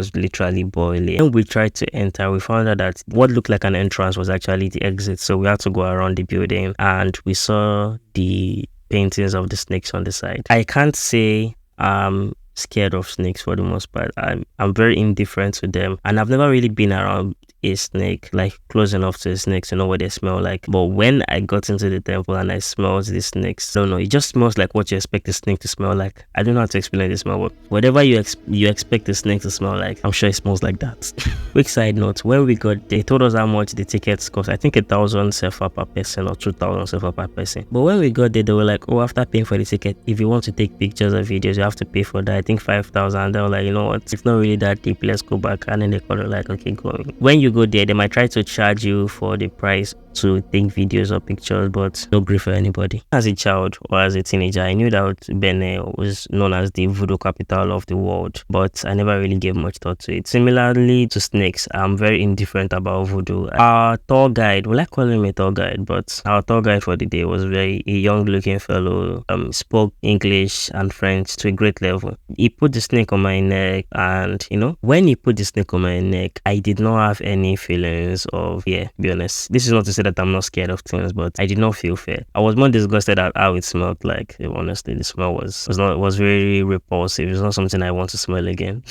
was literally boiling. When we tried to enter, we found out that what looked like an entrance was actually the exit. So we had to go around the building, and we saw the paintings of the snakes on the side. I can't say I'm scared of snakes for the most part. I'm very indifferent to them, and I've never really been around a snake, like close enough to a snake to know what they smell like. But when I got into the temple and I smelled the snakes, I don't know, it just smells like what you expect a snake to smell like. I don't know how to explain the smell, but whatever you expect a snake to smell like, I'm sure it smells like that. Quick side note, when we got, they told us how much the tickets cost. I think 1,000 sefa per person or 2,000 sefa per person. But when we got there, they were like, oh, after paying for the ticket, if you want to take pictures or videos, you have to pay for that. I think 5,000. They were like, you know what, it's not really that deep, let's go back. And then they called it like, okay, go. When you go there, they might try to charge you for the price to take videos or pictures, but no grief for anybody. As a child or as a teenager, I knew that Benin was known as the voodoo capital of the world, but I never really gave much thought to it. Similarly to snakes, I'm very indifferent about voodoo. Our tour guide, well, I call him a tour guide, but our tour guide for the day was a young looking fellow, spoke English and French to a great level. He put the snake on my neck, and you know, when he put the snake on my neck, I did not have any feelings of fear, be honest. This is not to say that I'm not scared of things, but I did not feel fear. I was more disgusted at how it smelled like. Honestly, the smell was very repulsive. It's not something I want to smell again.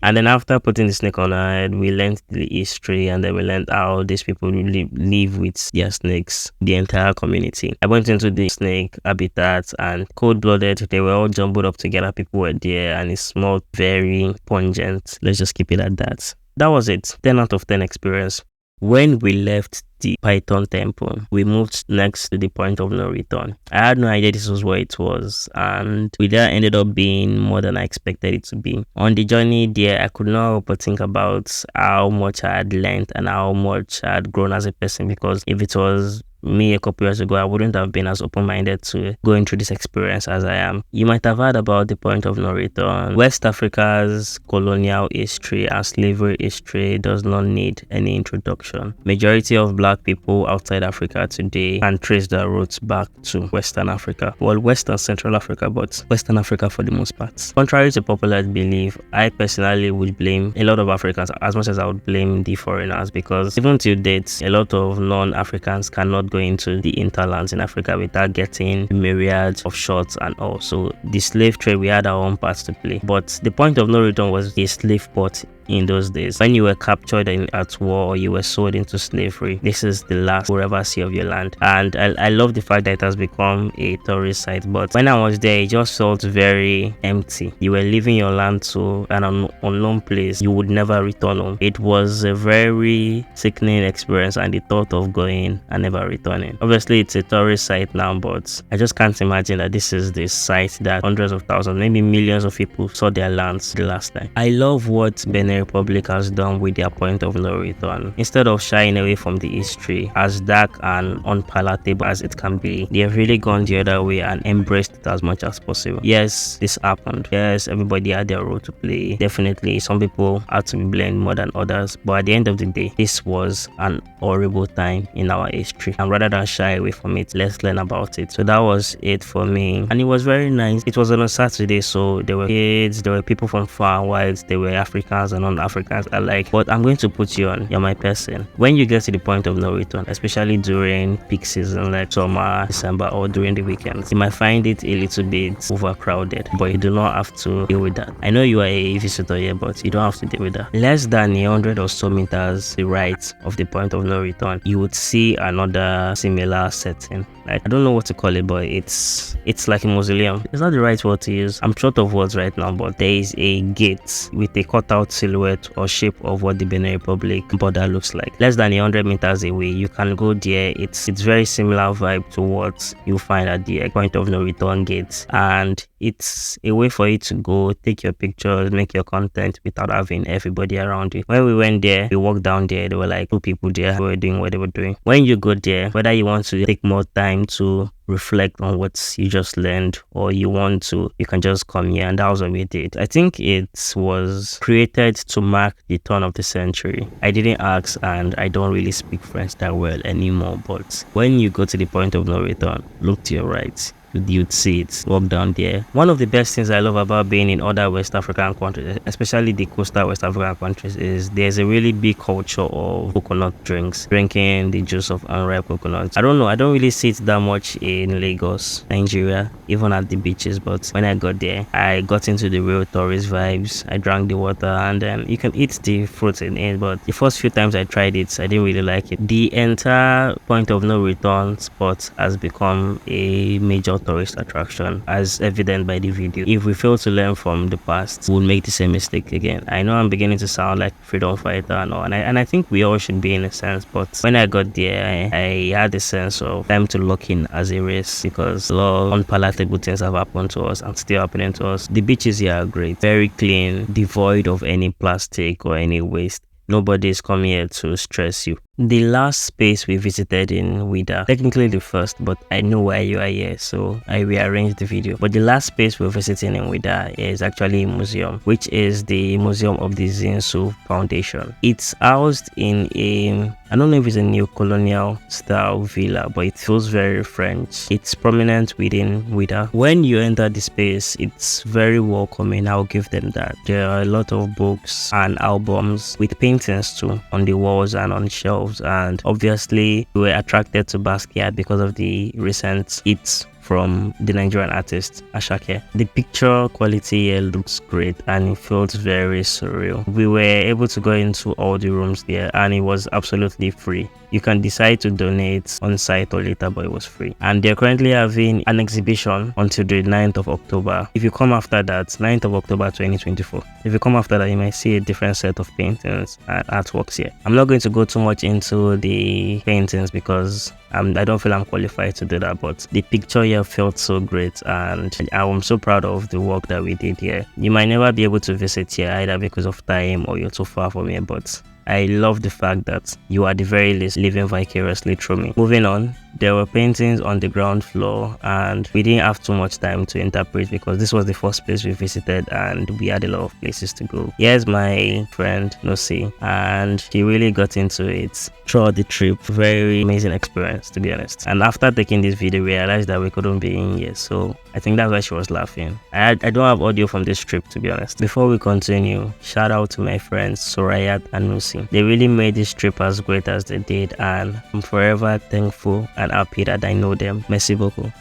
And then after putting the snake on our head, we learned the history, and then we learned how these people live with their snakes, the entire community. I went into the snake habitat, and cold-blooded, they were all jumbled up together. People were there, and it smelled very pungent. Let's just keep it at that. That was it. 10 out of 10 experience. When we left the Python temple, we moved next to the point of no return. I had no idea this was where it was, and Ouidah ended up being more than I expected it to be. On the journey there, I could not help but think about how much I had learned and how much I had grown as a person, because if it was me a couple years ago, I wouldn't have been as open-minded to going through this experience as I am. You might have heard about the point of no return. West Africa's colonial history and slavery history does not need any introduction. Majority of black people outside Africa today can trace their roots back to Western Africa. Well, Western Central Africa, but Western Africa for the most part. Contrary to popular belief, I personally would blame a lot of Africans as much as I would blame the foreigners, because even to date, a lot of non-Africans cannot go into the interlands in Africa without getting myriads of shots and all. So the slave trade, we had our own parts to play, but the point of no return was a slave port in those days. When you were captured at war or you were sold into slavery, this is the last we'll ever see of your land. And I love the fact that it has become a tourist site, but when I was there, it just felt very empty. You were leaving your land to an unknown place. You would never return home. It was a very sickening experience, and the thought of going and never returning. Obviously, it's a tourist site now, but I just can't imagine that this is the site that hundreds of thousands, maybe millions of people saw their lands the last time. I love what Benin Republic has done with their point of no return. Instead of shying away from the history, as dark and unpalatable as it can be, they have really gone the other way and embraced it as much as possible. Yes, this happened. Yes, everybody had their role to play. Definitely, some people had to be blamed more than others, but at the end of the day, this was an horrible time in our history, and rather than shy away from it, let's learn about it. So that was it for me, and it was very nice. It was on a Saturday, so there were kids, there were people from far and wide, there were Africans and non-Africans alike. But I'm going to put you on, you're my person. When you get to the point of no return, especially during peak season like summer, December, or during the weekends, you might find it a little bit overcrowded, but you do not have to deal with that. I know you are a visitor here, but you don't have to deal with that. Less than 100 or so meters the right of the point of no return, you would see another similar setting. Like, I don't know what to call it, but it's like a mausoleum. It's not the right word to use. I'm short of words right now, but there is a gate with a cutout silhouette or shape of what the Benin Republic border looks like. Less than 100 meters away, you can go there. It's very similar vibe to what you find at the point of no return gate, and it's a way for you to go take your pictures, make your content without having everybody around you. When we went there, we walked down there, there were like 2 people there who were doing what they were doing. When you go there, whether you want to take more time to reflect on what you just learned, or you can just come here, and that was what we did. I think it was created to mark the turn of the century. I didn't ask, and I don't really speak French that well anymore, but when you go to the point of no return, look to your right. you'd see it walk down there. One of the best things I love about being in other West African countries, especially the coastal West African countries, is there's a really big culture of coconut drinks, drinking the juice of unripe coconuts. I don't know, I don't really see it that much in Lagos, Nigeria, even at the beaches, but when I got there, I got into the real tourist vibes. I drank the water, and then you can eat the fruit in it, but the first few times I tried it, I didn't really like it. The entire point of no return spot has become a major tourist attraction, as evident by the video. If we fail to learn from the past, we'll make the same mistake again. I know I'm beginning to sound like a freedom fighter and all, and I think we all should be in a sense, but when I got there, I had a sense of time to lock in as a race, because a lot of unpalatable things have happened to us and still happening to us. The beaches here are great, very clean, devoid of any plastic or any waste. Nobody is coming here to stress you. The last space we visited in Ouidah, technically the first, but I know why you are here, so I rearranged the video. But the last space we're visiting in Ouidah is actually a museum, which is the Museum of the Zinsou Foundation. It's housed in I don't know if it's a new colonial style villa, but it feels very French. It's prominent within Ouidah. When you enter the space, it's very welcoming. I'll give them that. There are a lot of books and albums with paintings too on the walls and on shelves. And obviously we were attracted to Basquiat because of the recent hits from the Nigerian artist Ashake. The picture quality here looks great and it feels very surreal. We were able to go into all the rooms there and it was absolutely free. You can decide to donate on site or later, but it was free. And they're currently having an exhibition until the 9th of October. If you come after that, 9th of October 2024, if you come after that, you might see a different set of paintings and artworks here. I'm not going to go too much into the paintings because I don't feel I'm qualified to do that, but the picture here felt so great and I'm so proud of the work that we did here. You might never be able to visit here either because of time or you're too far from here, but I love the fact that you are at the very least living vicariously through me. Moving on, there were paintings on the ground floor and we didn't have too much time to interpret because this was the first place we visited and we had a lot of places to go. Here's my friend Nosi, and she really got into it throughout the trip. Very amazing experience, to be honest. And after taking this video, we realized that we couldn't be in here, so I think that's why she was laughing. I don't have audio from this trip, to be honest. Before we continue, shout out to my friends Sorayat and Nusi. They really made this trip as great as they did, and I'm forever thankful and happy that I know them. Merci beaucoup.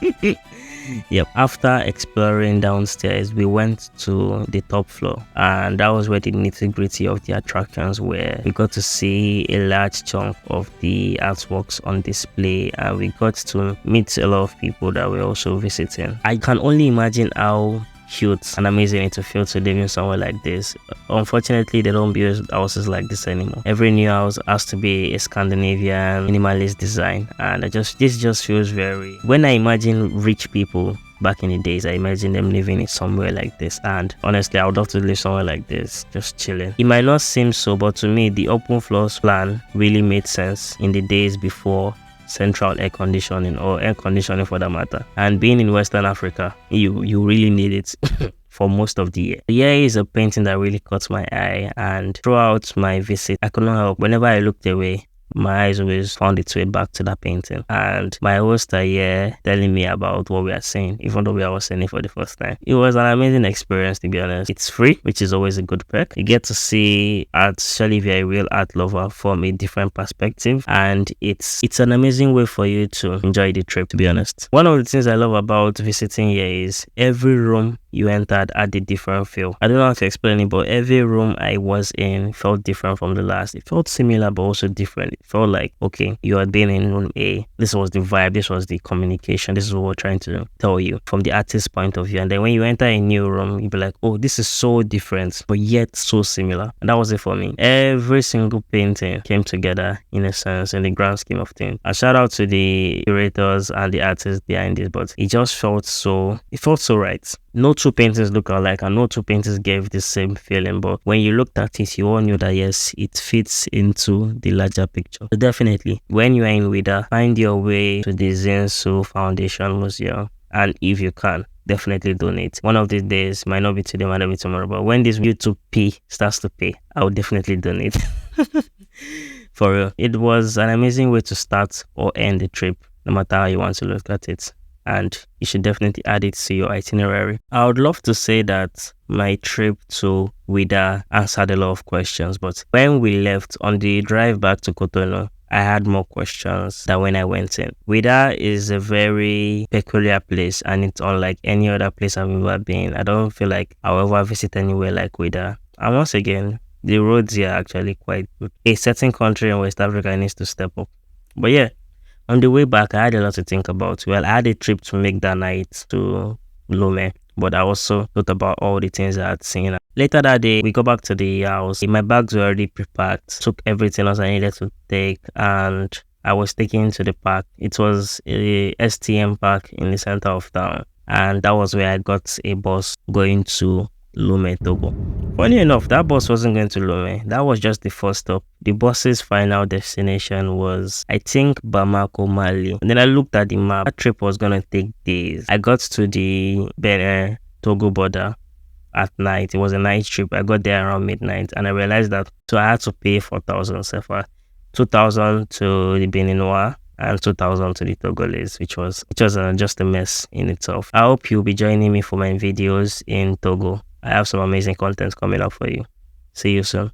Yep. After exploring downstairs, we went to the top floor, and that was where the nitty-gritty of the attractions were. We got to see a large chunk of the artworks on display, and we got to meet a lot of people that were also visiting. I can only imagine how cute and amazing it to feel to live in somewhere like this. Unfortunately, they don't build houses like this anymore. Every new house has to be a Scandinavian minimalist design, and this just feels very. When I imagine rich people back in the days, I imagine them living in somewhere like this, and honestly I would love to live somewhere like this, just chilling. It might not seem so, but to me the open floors plan really made sense in the days before central air conditioning, or air conditioning for that matter. And being in Western Africa, you really need it for most of the year. Here is a painting that really caught my eye, and throughout my visit I could not help, whenever I looked away, my eyes always found its way back to that painting. And my host are here telling me about what we are seeing, even though we are seeing it for the first time. It was an amazing experience, to be honest. It's free, which is always a good perk. You get to see art, especially if you're a real art lover, from a different perspective, and it's an amazing way for you to enjoy the trip, to be honest. One of the things I love about visiting here is every room you entered had a different feel. I don't know how to explain it, but every room I was in felt different from the last. It felt similar but also different. It felt like, okay, you had been in room A, this was the vibe, this was the communication, this is what we're trying to tell you from the artist's point of view. And then when you enter a new room, you'll be like, oh, this is so different but yet so similar. And that was it for me. Every single painting came together in a sense in the grand scheme of things. A shout out to the curators and the artists behind it, but it just felt so right. No two paintings look alike and no two paintings gave the same feeling, but when you looked at it, you all knew that yes, it fits into the larger picture. So definitely, when you are in Ouidah, find your way to the Zinsou Foundation Museum, and if you can, definitely donate. One of these days, might not be today, might not be tomorrow, but when this YouTube P starts to pay, I will definitely donate. For real, it was an amazing way to start or end the trip, no matter how you want to look at it. and you should definitely add it to your itinerary. I would love to say that my trip to Ouidah answered a lot of questions, but when we left on the drive back to Cotonou, I had more questions than when I went in. Ouidah is a very peculiar place, and it's unlike any other place I've ever been. I don't feel like I'll ever visit anywhere like Ouidah. And once again, the roads here are actually quite good. A certain country in West Africa needs to step up. But yeah, on the way back, I had a lot to think about. Well, I had a trip to make that night to Lome, but I also thought about all the things I had seen. Later that day, we go back to the house. My bags were already prepared, took everything else I needed to take, and I was taken to the park. It was a STM park in the center of town, and that was where I got a bus going to Lome, Togo. Funny enough, that bus wasn't going to Lome. That was just the first stop. The bus's final destination was, I think, Bamako, Mali. And then I looked at the map. That trip was going to take days. I got to the Benin Togo border at night. It was a night trip. I got there around midnight, and I realized that so I had to pay 4,000 CFA, 2,000 to the Beninois and 2,000 to the Togolese, which was just a mess in itself. I hope you'll be joining me for my videos in Togo. I have some amazing content coming up for you. See you soon.